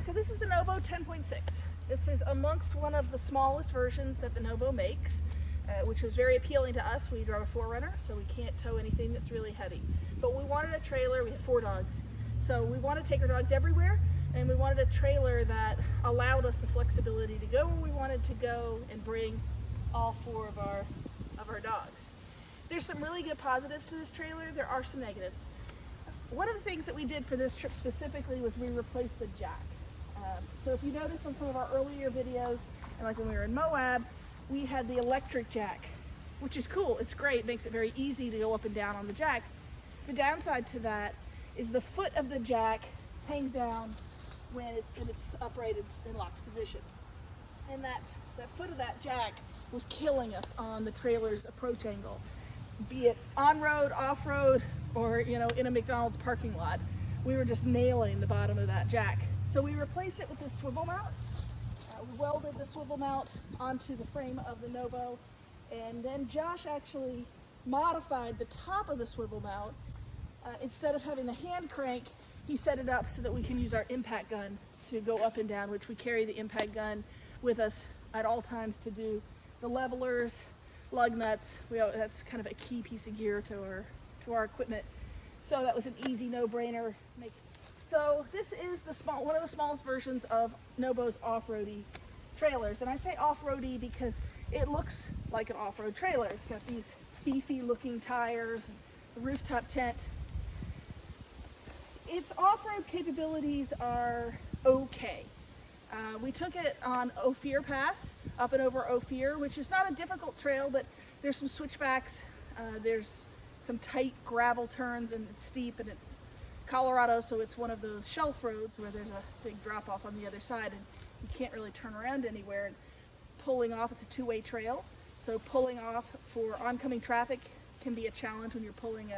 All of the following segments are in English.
so this is the NoBo 10.6. This is amongst one of the smallest versions that the NoBo makes, which was very appealing to us. We drove a 4Runner, so we can't tow anything that's really heavy. But we wanted a trailer. We had 4 dogs, so we wanted to take our dogs everywhere, and we wanted a trailer that allowed us the flexibility to go where we wanted to go and bring all 4 of our dogs. There's some really good positives to this trailer. There are some negatives. One of the things that we did for this trip specifically was we replaced the jack. So if you notice on some of our earlier videos, and like when we were in Moab, we had the electric jack, which is cool. It's great. It makes it very easy to go up and down on the jack. The downside to that is the foot of the jack hangs down when it's in its upright and locked position. And that foot of that jack was killing us on the trailer's approach angle, be it on-road, off-road, or in a McDonald's parking lot. We were just nailing the bottom of that jack. So we replaced it with this swivel mount. We welded the swivel mount onto the frame of the NoBo, and then Josh actually modified the top of the swivel mount. Instead of having the hand crank, he set it up so that we can use our impact gun to go up and down, which we carry the impact gun with us at all times to do the levelers, lug nuts. That's kind of a key piece of gear to our equipment. So that was an easy no-brainer. So this is one of the smallest versions of NoBo's off-roady trailers. And I say off-roady because it looks like an off-road trailer. It's got these beefy looking tires, the rooftop tent. Its off-road capabilities are okay. We took it on Ophir Pass, up and over Ophir, which is not a difficult trail, but there's some switchbacks. There's some tight gravel turns, and it's steep, and it's Colorado, so it's one of those shelf roads where there's a big drop off on the other side, and you can't really turn around anywhere. And pulling off, it's a 2-way trail, so pulling off for oncoming traffic can be a challenge when you're pulling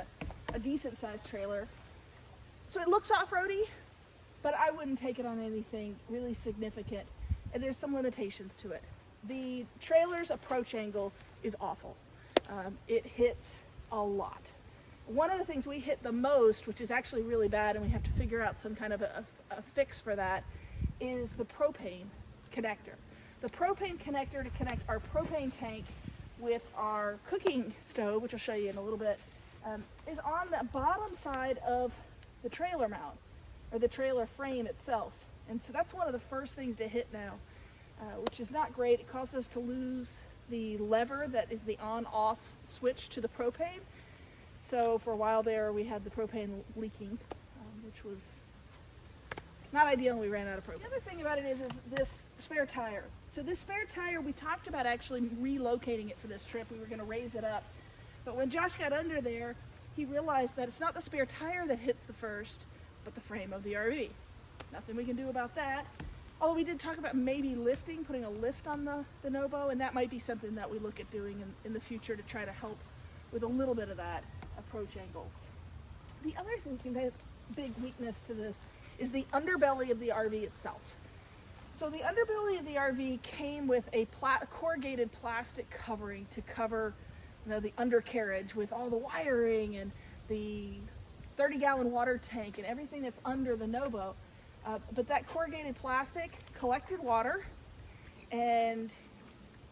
a decent sized trailer. So it looks off-roady, but I wouldn't take it on anything really significant, and there's some limitations to it. The trailer's approach angle is awful. It hits a lot. One of the things we hit the most, which is actually really bad, and we have to figure out some kind of a fix for that, is the propane connector. The propane connector to connect our propane tank with our cooking stove, which I'll show you in a little bit, is on the bottom side of the trailer mount, or the trailer frame itself. And so that's one of the first things to hit now, which is not great. It caused us to lose the lever that is the on-off switch to the propane. So for a while there, we had the propane leaking, which was not ideal, and we ran out of propane. The other thing about it is this spare tire. So this spare tire, we talked about actually relocating it for this trip. We were going to raise it up. But when Josh got under there, he realized that it's not the spare tire that hits the first, but the frame of the RV. Nothing we can do about that. Although we did talk about maybe putting a lift on the NoBo, and that might be something that we look at doing in the future to try to help with a little bit of that approach angle. The other thing, the big weakness to this, is the underbelly of the RV itself. So the underbelly of the RV came with a corrugated plastic covering to cover the undercarriage with all the wiring and the 30-gallon water tank and everything that's under the NoBo. But that corrugated plastic collected water, and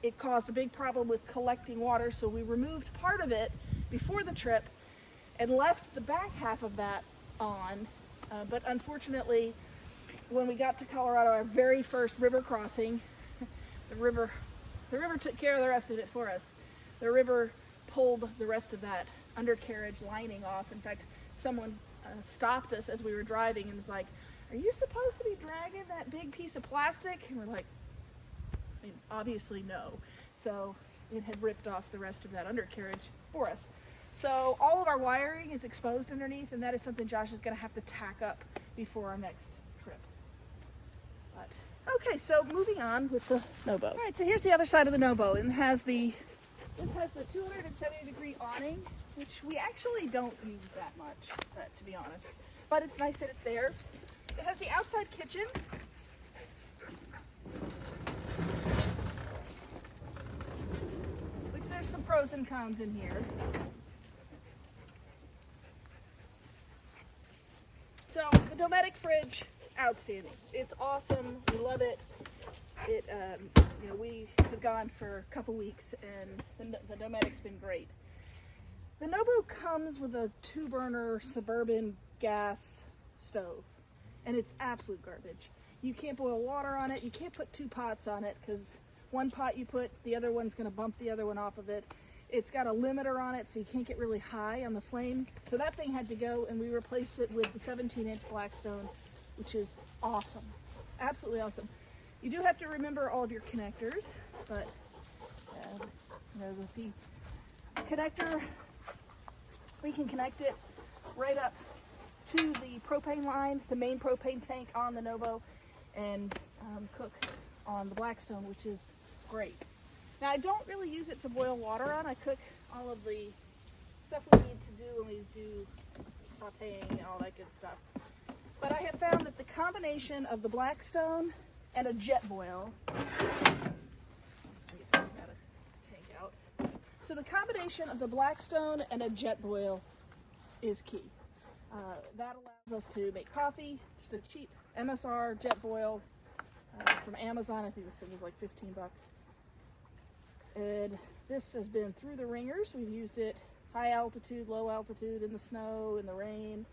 it caused a big problem with collecting water, so we removed part of it before the trip and left the back half of that on. But unfortunately, when we got to Colorado, our very first river crossing, the river took care of the rest of it for us. The river pulled the rest of that undercarriage lining off. In fact, someone stopped us as we were driving and was like, "Are you supposed to be dragging that big piece of plastic?" And we're like, obviously no. So it had ripped off the rest of that undercarriage for us. So all of our wiring is exposed underneath, and that is something Josh is going to have to tack up before our next trip. But okay, so moving on with the NoBo. All right, so here's the other side of the NoBo, and this has the 270-degree awning, which we actually don't use that much, to be honest. But it's nice that it's there. It has the outside kitchen. Which there's some pros and cons in here. So the Dometic fridge outstanding. It's awesome. We love it. It, you know, we have gone for a couple weeks, and the Nomadic's been great. The NoBo comes with a 2-burner suburban gas stove, and it's absolute garbage. You can't boil water on it. You can't put 2 pots on it, because one pot you put, the other one's going to bump the other one off of it. It's got a limiter on it, so you can't get really high on the flame. So that thing had to go, and we replaced it with the 17-inch Blackstone, which is awesome. Absolutely awesome. You do have to remember all of your connectors, but you know, with the connector, we can connect it right up to the propane line, the main propane tank on the NoBo, and cook on the Blackstone, which is great. Now, I don't really use it to boil water on. I cook all of the stuff we need to do when we do sauteing and all that good stuff. But I have found that the combination of the Blackstone and a jet boil, so the combination of the Blackstone and a jet boil is key. That allows us to make coffee, just a cheap MSR jet boil from Amazon. I think this thing was like 15 bucks. And this has been through the ringers. We've used it high altitude, low altitude, in the snow, in the rain.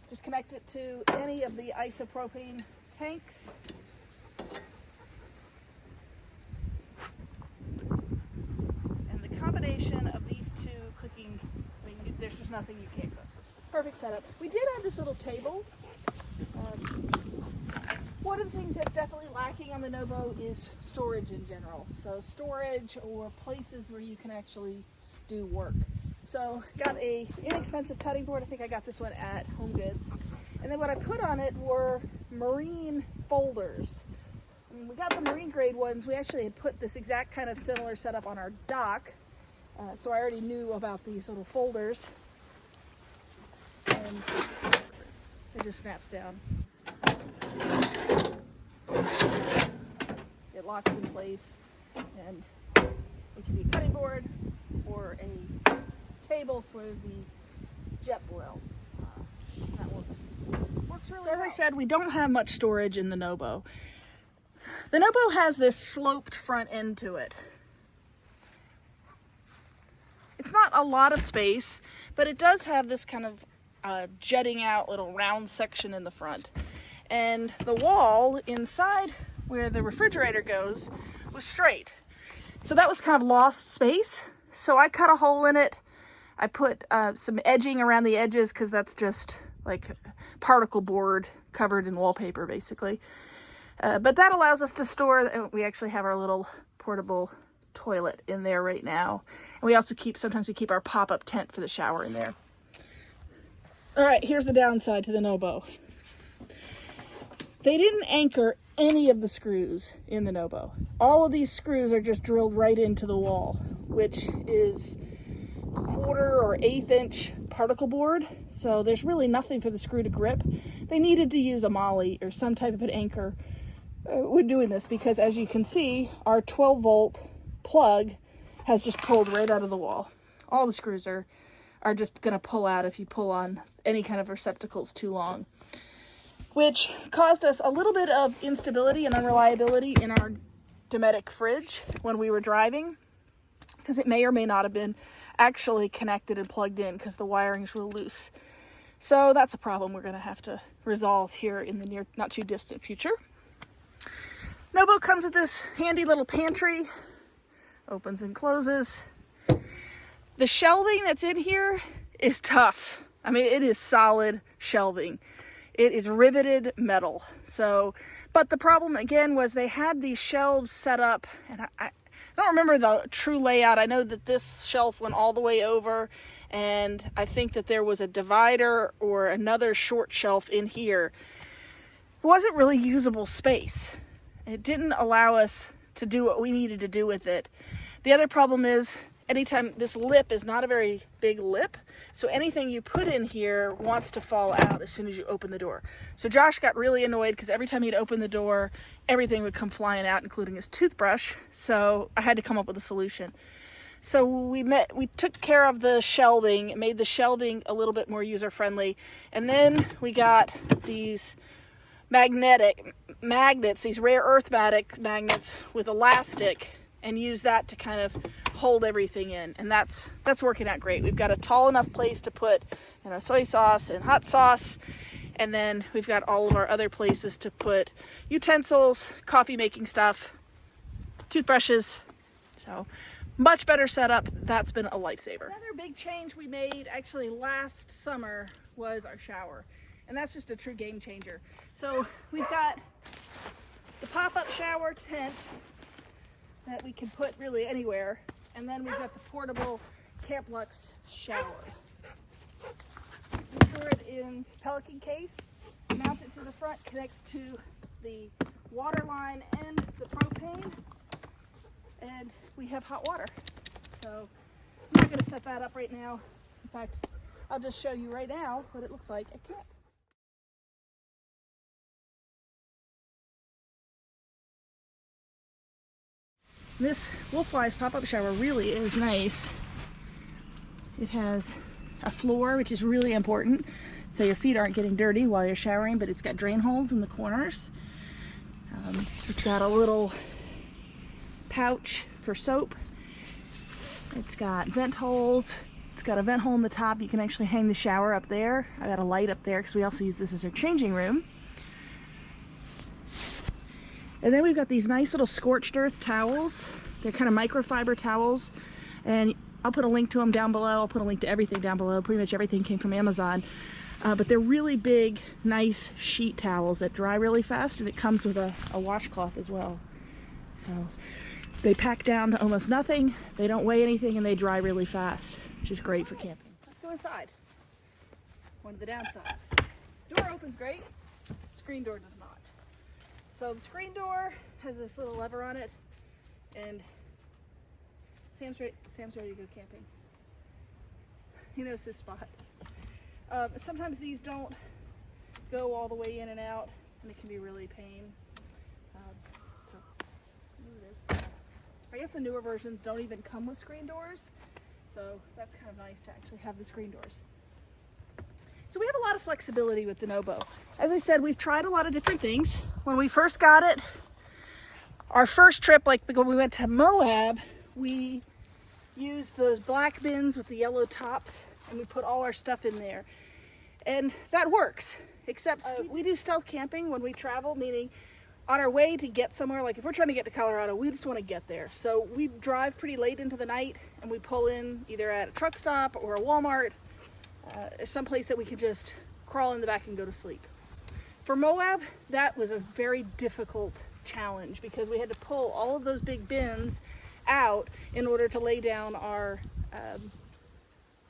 Just connect it to any of the isopropane tanks. And the combination of these two cooking, I mean, there's just nothing you can't cook. Perfect setup. We did add this little table. One of the things that's definitely lacking on the NoBo is storage in general. So storage or places where you can actually do work. So got a inexpensive cutting board. I think I got this one at Home Goods. And then what I put on it were marine folders. And we got the marine grade ones. We actually had put this exact kind of similar setup on our dock. So I already knew about these little folders. And it just snaps down. It locks in place, and it can be a cutting board or a table for the jet boil. That works really well. As I said, we don't have much storage in the NoBo. The NoBo has this sloped front end to it. It's not a lot of space, but it does have this kind of jutting out little round section in the front. And the wall inside where the refrigerator goes was straight. So that was kind of lost space. So I cut a hole in it. I put some edging around the edges because that's just like particle board covered in wallpaper basically. But that allows us to store, we actually have our little portable toilet in there right now. And we also sometimes we keep our pop-up tent for the shower in there. All right, here's the downside to the NoBo. They didn't anchor any of the screws in the NoBo. All of these screws are just drilled right into the wall, which is 1/4 or 1/8 inch particle board. So there's really nothing for the screw to grip. They needed to use a molly or some type of an anchor when doing this, because as you can see, our 12-volt plug has just pulled right out of the wall. All the screws are just gonna pull out if you pull on any kind of receptacles too long, which caused us a little bit of instability and unreliability in our Dometic fridge when we were driving, because it may or may not have been actually connected and plugged in because the wiring's real loose. So that's a problem we're going to have to resolve here in the near, not too distant future. NoBo comes with this handy little pantry, opens and closes. The shelving that's in here is tough. I mean, it is solid shelving. It is riveted metal. So, but the problem again was they had these shelves set up, and I don't remember the true layout. I know that this shelf went all the way over, and I think that there was a divider or another short shelf in here. It wasn't really usable space. It didn't allow us to do what we needed to do with it. The other problem is, anytime this lip is not a very big lip, so anything you put in here wants to fall out as soon as you open the door. So Josh got really annoyed because every time he'd open the door, everything would come flying out, including his toothbrush. So I had to come up with a solution. So we took care of the shelving, made the shelving a little bit more user-friendly, and then we got these magnets, these rare earth magnets with elastic, and use that to kind of hold everything in. And that's working out great. We've got a tall enough place to put, you know, soy sauce and hot sauce. And then we've got all of our other places to put utensils, coffee making stuff, toothbrushes. So much better setup. That's been a lifesaver. Another big change we made actually last summer was our shower. And that's just a true game changer. So we've got the pop-up shower tent that we can put really anywhere. And then we've got the portable Camp Lux shower. We store it in Pelican case, mount it to the front, connects to the water line and the propane, and we have hot water. So I'm not going to set that up right now. In fact, I'll just show you right now what it looks like at camp. This WolfWise pop-up shower really is nice. It has a floor, which is really important, so your feet aren't getting dirty while you're showering, but it's got drain holes in the corners. It's got a little pouch for soap. It's got vent holes. It's got a vent hole in the top. You can actually hang the shower up there. I got a light up there because we also use this as our changing room. And then we've got these nice little scorched earth towels. They're kind of microfiber towels, and I'll put a link to them down below. I'll put a link to everything down below. Pretty much everything came from Amazon. But they're really big, nice sheet towels that dry really fast, and it comes with a washcloth as well. So they pack down to almost nothing, they don't weigh anything, and they dry really fast, which is great for camping. Let's go inside. One of the downsides. Door opens great, screen door does not. So the screen door has this little lever on it, and Sam's ready to go camping. He knows his spot. Sometimes these don't go all the way in and out, and it can be really a pain. So it is. I guess the newer versions don't even come with screen doors, so that's kind of nice to actually have the screen doors. So we have a lot of flexibility with the NoBo. As I said, we've tried a lot of different things. When we first got it, our first trip, like when we went to Moab, we used those black bins with the yellow tops, and we put all our stuff in there. And that works, except we do stealth camping when we travel, meaning on our way to get somewhere, like if we're trying to get to Colorado, we just want to get there. So we drive pretty late into the night, and we pull in either at a truck stop or a Walmart, someplace that we could just crawl in the back and go to sleep. For Moab, that was a very difficult challenge because we had to pull all of those big bins out in order to lay down our,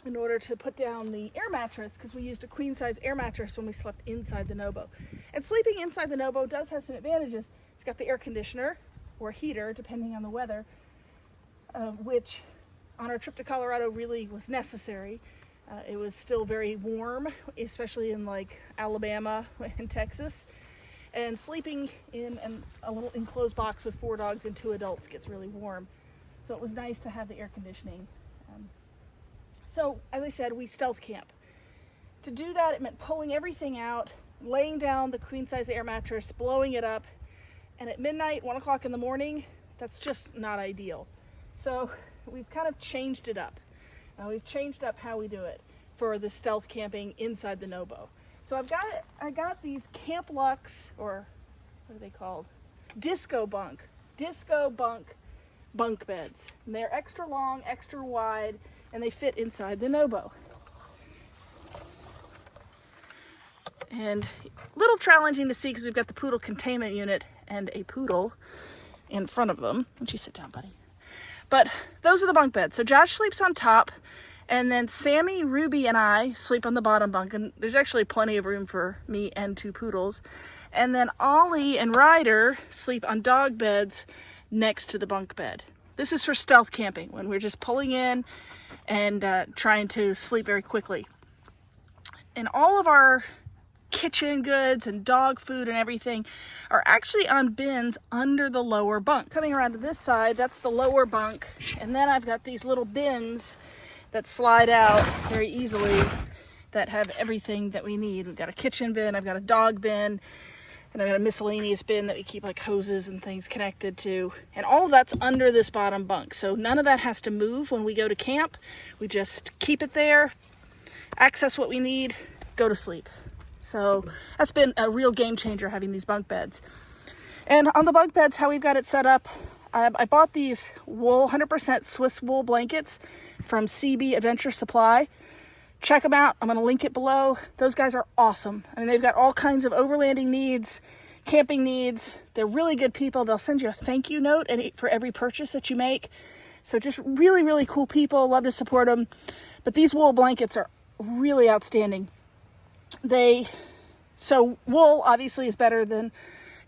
in order to put down the air mattress, because we used a queen size air mattress when we slept inside the NoBo. And sleeping inside the NoBo does have some advantages. It's got the air conditioner or heater, depending on the weather, which on our trip to Colorado really was necessary. It was still very warm, especially in like Alabama and Texas. And sleeping in a little enclosed box with 4 dogs and 2 adults gets really warm. So it was nice to have the air conditioning. So as I said, we stealth camp. To do that, it meant pulling everything out, laying down the queen size air mattress, blowing it up. And at midnight, 1 o'clock in the morning, that's just not ideal. So we've kind of changed it up. We've changed up how we do it for the stealth camping inside the NoBo. So I got these Camp Lux, or what are they called? Disco Bunk bunk beds. And they're extra long, extra wide, and they fit inside the NoBo. And a little challenging to see because we've got the poodle containment unit and a poodle in front of them. Why don't you sit down, buddy? But those are the bunk beds. So Josh sleeps on top, and then Sammy, Ruby, and I sleep on the bottom bunk, and there's actually plenty of room for me and 2 poodles. And then Ollie and Ryder sleep on dog beds next to the bunk bed. This is for stealth camping, when we're just pulling in and trying to sleep very quickly. And all of our kitchen goods and dog food and everything are actually on bins under the lower bunk. Coming around to this side, that's the lower bunk, and then I've got these little bins that slide out very easily that have everything that we need. We've got a kitchen bin, I've got a dog bin, And I've got a miscellaneous bin that we keep like hoses and things connected to. And all of that's under this bottom bunk. So none of that has to move when we go to camp. We just keep it there, access what we need, go to sleep. So that's been a real game changer, having these bunk beds. And on the bunk beds, how we've got it set up, I bought these wool, 100% Swiss wool blankets from CB Adventure Supply. Check them out. I'm going to link it below. Those guys are awesome. I mean, they've got all kinds of overlanding needs, camping needs. They're really good people. They'll send you a thank you note for every purchase that you make. So just really, really cool people. Love to support them. But these wool blankets are really outstanding. So wool obviously is better than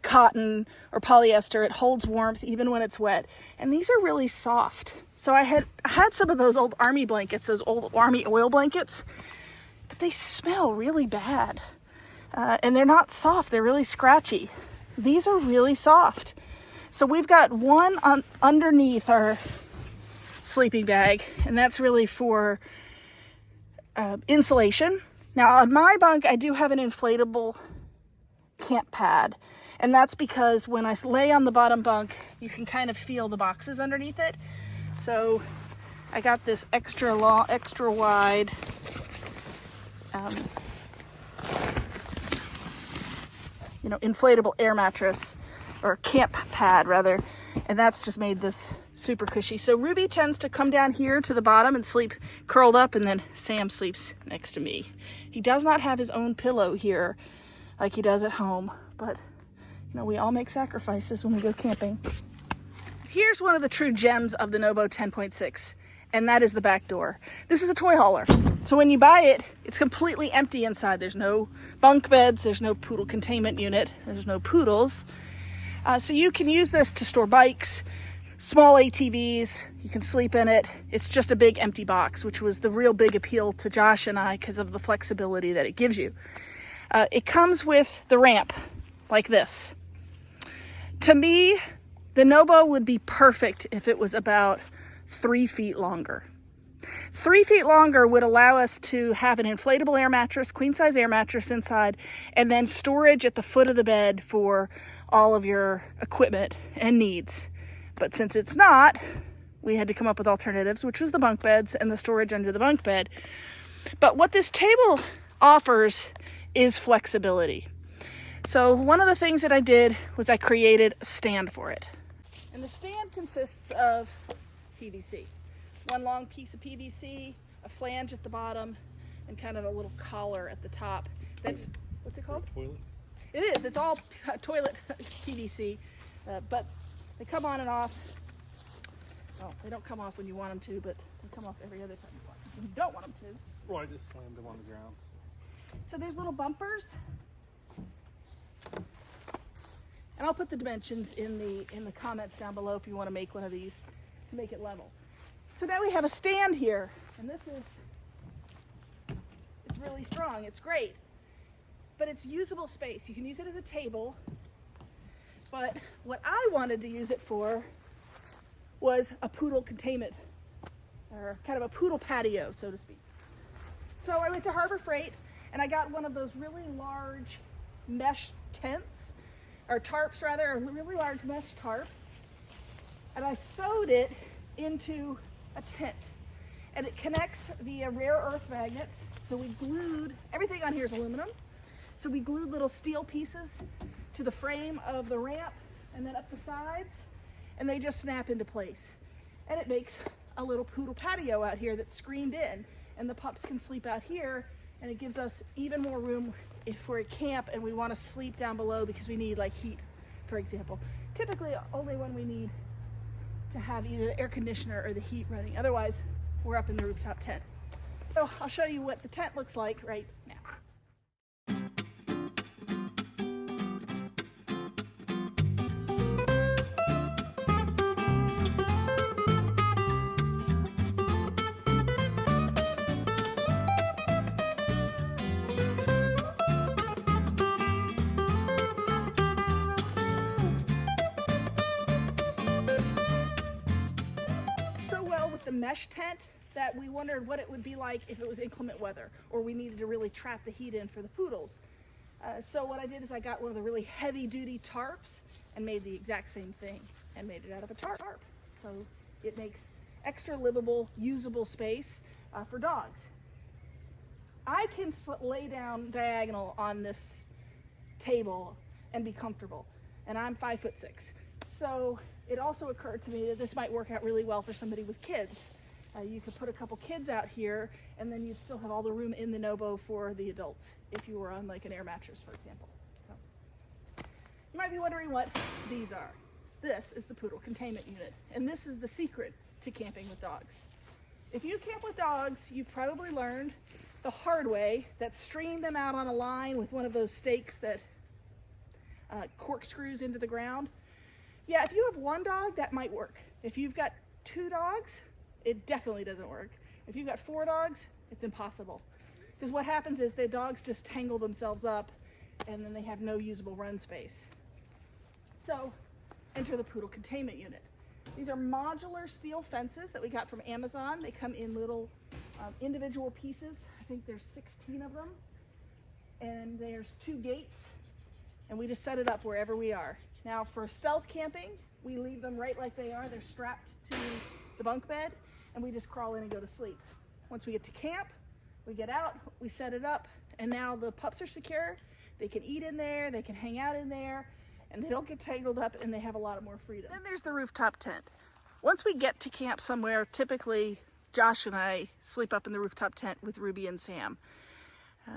cotton or polyester. It holds warmth even when it's wet. And these are really soft. So I had some of those old army blankets, those old army oil blankets, but they smell really bad. And they're not soft, they're really scratchy. These are really soft. So we've got one underneath our sleeping bag, and that's really for insulation. Now on my bunk, I do have an inflatable camp pad. And that's because when I lay on the bottom bunk, you can kind of feel the boxes underneath it. So I got this extra long, extra wide inflatable air mattress, or camp pad rather. And that's just made this super cushy. So Ruby tends to come down here to the bottom and sleep curled up, and then Sam sleeps next to me. He does not have his own pillow here like he does at home, but we all make sacrifices when we go camping. Here's one of the true gems of the NoBo 10.6, and that is the back door. This is a toy hauler. So when you buy it, it's completely empty inside. There's no bunk beds, there's no poodle containment unit, there's no poodles. So you can use this to store bikes, small ATVs, you can sleep in it. It's just a big empty box, which was the real big appeal to Josh and I because of the flexibility that it gives you. It comes with the ramp like this. To me, the NoBo would be perfect if it was about 3 feet longer. 3 feet longer would allow us to have an inflatable air mattress, queen size air mattress inside, and then storage at the foot of the bed for all of your equipment and needs. But since it's not, we had to come up with alternatives, which was the bunk beds and the storage under the bunk bed. But what this table offers is flexibility. So one of the things that I did was I created a stand for it. And the stand consists of PVC. One long piece of PVC, a flange at the bottom, and kind of a little collar at the top. What's it called? Toilet. It is. It's all toilet PVC, but they come on and off. Well, they don't come off when you want them to, but they come off every other time you don't want them to. Well, I just slammed them on the ground. So there's little bumpers. And I'll put the dimensions in the comments down below if you want to make one of these to make it level. So now we have a stand here, and it's really strong. It's great, but it's usable space. You can use it as a table, but what I wanted to use it for was a poodle containment, or kind of a poodle patio, so to speak. So I went to Harbor Freight, and I got one of those really large mesh tents, or tarps rather, a really large mesh tarp, and I sewed it into a tent, and it connects via rare earth magnets. So we glued, everything on here is aluminum, so we glued little steel pieces to the frame of the ramp and then up the sides, and they just snap into place. And it makes a little poodle patio out here that's screened in, and the pups can sleep out here, and it gives us even more room if we're at camp and we want to sleep down below because we need like heat, for example. Typically only when we need to have either the air conditioner or the heat running. Otherwise, we're up in the rooftop tent. So I'll show you what the tent looks like right now. The mesh tent that we wondered what it would be like if it was inclement weather or we needed to really trap the heat in for the poodles. So what I did is I got one of the really heavy duty tarps and made the exact same thing and made it out of a tarp. So it makes extra livable, usable space for dogs. I can lay down diagonal on this table and be comfortable, and I'm 5'6". So it also occurred to me that this might work out really well for somebody with kids. You could put a couple kids out here, and then you'd still have all the room in the NoBo for the adults if you were on like an air mattress, for example. So you might be wondering what these are. This is the poodle containment unit, and this is the secret to camping with dogs. If you camp with dogs, you've probably learned the hard way that stringing them out on a line with one of those stakes that corkscrews into the ground. Yeah, if you have one dog, that might work. If you've got 2 dogs, it definitely doesn't work. If you've got 4 dogs, it's impossible. Because what happens is the dogs just tangle themselves up and then they have no usable run space. So enter the poodle containment unit. These are modular steel fences that we got from Amazon. They come in little individual pieces. I think there's 16 of them. And there's 2 gates. And we just set it up wherever we are. Now for stealth camping, we leave them right like they are. They're strapped to the bunk bed, and we just crawl in and go to sleep. Once we get to camp, we get out, we set it up, and now the pups are secure. They can eat in there, they can hang out in there, and they don't get tangled up, and they have a lot more freedom. Then there's the rooftop tent. Once we get to camp somewhere, typically Josh and I sleep up in the rooftop tent with Ruby and Sam.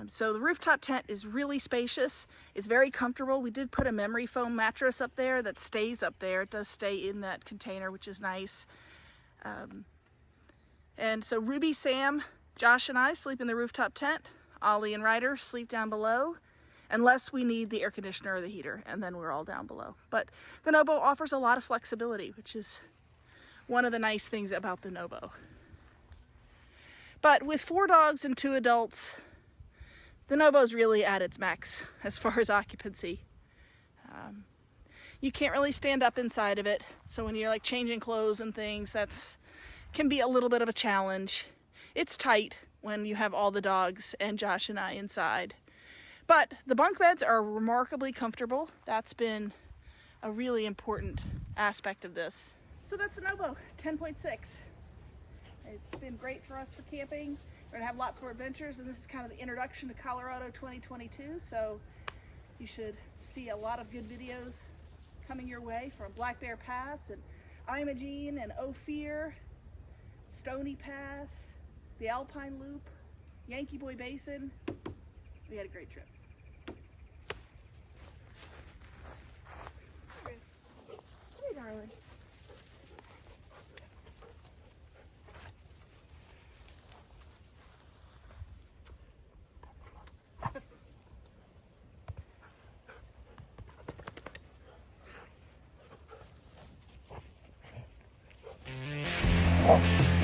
So the rooftop tent is really spacious. It's very comfortable. We did put a memory foam mattress up there that stays up there. It does stay in that container, which is nice. And so Ruby, Sam, Josh, and I sleep in the rooftop tent. Ollie and Ryder sleep down below, unless we need the air conditioner or the heater, and then we're all down below. But the NoBo offers a lot of flexibility, which is one of the nice things about the NoBo. But with 4 dogs and 2 adults, the NoBo's really at its max as far as occupancy. You can't really stand up inside of it, so when you're like changing clothes and things, can be a little bit of a challenge. It's tight when you have all the dogs and Josh and I inside. But the bunk beds are remarkably comfortable. That's been a really important aspect of this. So that's the NoBo 10.6. It's been great for us for camping. We're gonna have lots more adventures, and this is kind of the introduction to Colorado 2022, so you should see a lot of good videos coming your way from Black Bear Pass and Imogene and Ophir, Stony Pass, the Alpine Loop, Yankee Boy Basin. We had a great trip. Hey, darling. Oh.